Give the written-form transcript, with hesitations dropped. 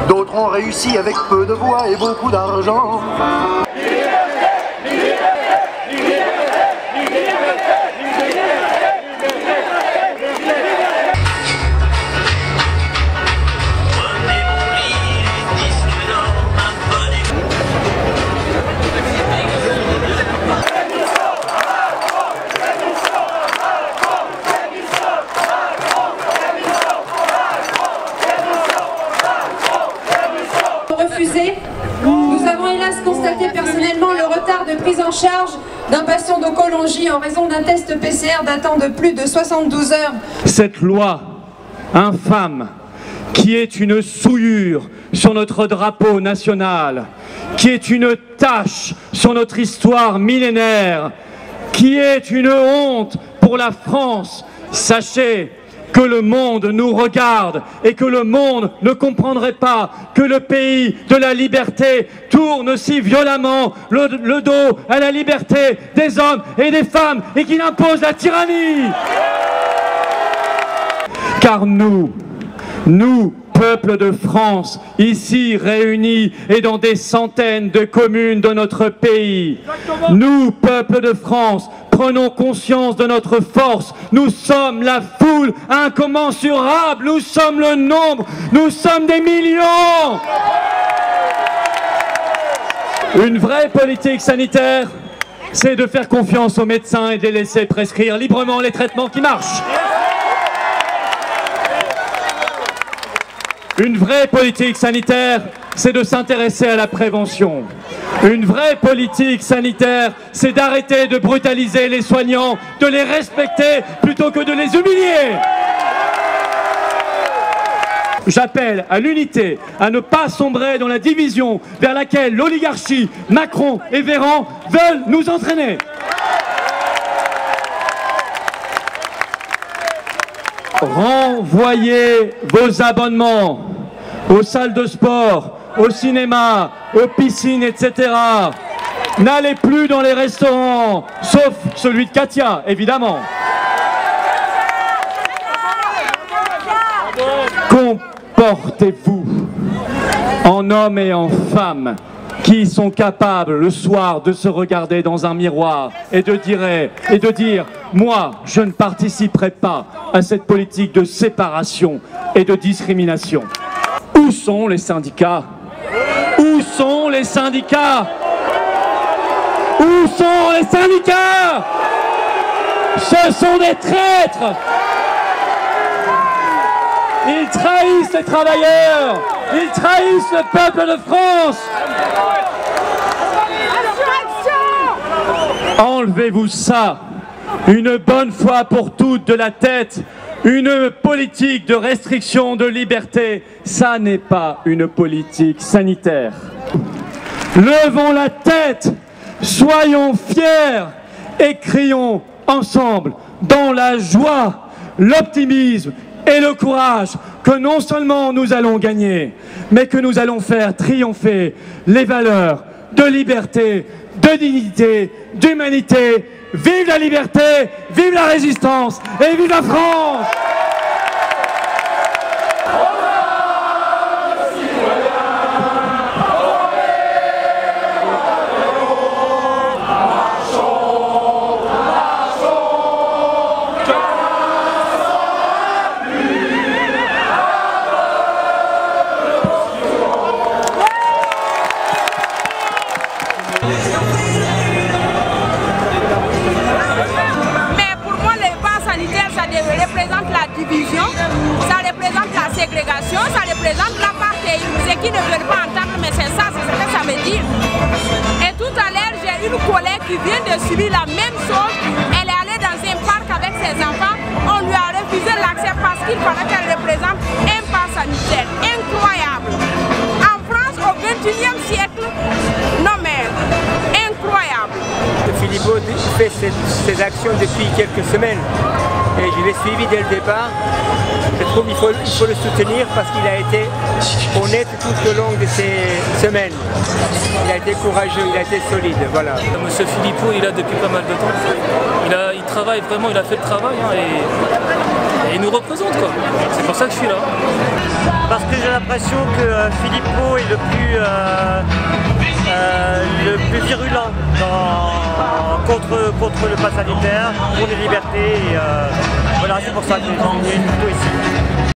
D'autres ont réussi avec peu de voix et beaucoup d'argent. Nous avons hélas constaté personnellement le retard de prise en charge d'un patient d'oncologie en raison d'un test PCR datant de plus de 72 heures. Cette loi infâme qui est une souillure sur notre drapeau national, qui est une tache sur notre histoire millénaire, qui est une honte pour la France, sachez que le monde nous regarde et que le monde ne comprendrait pas que le pays de la liberté tourne si violemment le dos à la liberté des hommes et des femmes et qu'il impose la tyrannie. Car nous, peuple de France, ici réunis et dans des centaines de communes de notre pays, nous, peuple de France, prenons conscience de notre force. Nous sommes la foule incommensurable, nous sommes le nombre, nous sommes des millions. Une vraie politique sanitaire, c'est de faire confiance aux médecins et de les laisser prescrire librement les traitements qui marchent. Une vraie politique sanitaire, c'est de s'intéresser à la prévention. Une vraie politique sanitaire, c'est d'arrêter de brutaliser les soignants, de les respecter plutôt que de les humilier. J'appelle à l'unité, à ne pas sombrer dans la division vers laquelle l'oligarchie, Macron et Véran veulent nous entraîner. Renvoyez vos abonnements aux salles de sport, au cinéma, aux piscines, etc. N'allez plus dans les restaurants, sauf celui de Katia, évidemment. Comportez-vous en hommes et en femmes qui sont capables le soir de se regarder dans un miroir et de dire moi, je ne participerai pas à cette politique de séparation et de discrimination. Où sont les syndicats? Où sont les syndicats? Où sont les syndicats? Ce sont des traîtres! Ils trahissent les travailleurs! Ils trahissent le peuple de France! Enlevez-vous ça, une bonne fois pour toutes de la tête. Une politique de restriction de liberté, ça n'est pas une politique sanitaire. Levons la tête, soyons fiers et crions ensemble dans la joie, l'optimisme et le courage que non seulement nous allons gagner, mais que nous allons faire triompher les valeurs de liberté, de dignité, d'humanité. Vive la liberté, vive la résistance et vive la France! Ça représente la ségrégation, ça représente l'apartheid. Ceux qui ne veulent pas entendre, mais c'est ça, c'est ce que ça veut dire. Et tout à l'heure, j'ai une collègue qui vient de subir la même chose. Elle est allée dans un parc avec ses enfants. On lui a refusé l'accès parce qu'il paraît qu'elle représente un pass sanitaire. Incroyable. En France, au XXIe siècle, non mais incroyable. Philippot fait ses actions depuis quelques semaines. Et je l'ai suivi dès le départ. Je trouve qu'il faut le soutenir parce qu'il a été honnête tout au long de ces semaines. Il a été courageux, il a été solide, voilà. Monsieur Philippot, il a depuis pas mal de temps. Il travaille vraiment, il a fait le travail. il nous représente quoi. C'est pour ça que je suis là. Parce que j'ai l'impression que Philippot est le plus virulent contre le pass sanitaire, pour les libertés. Et voilà, c'est pour ça que j'ai une photo ici.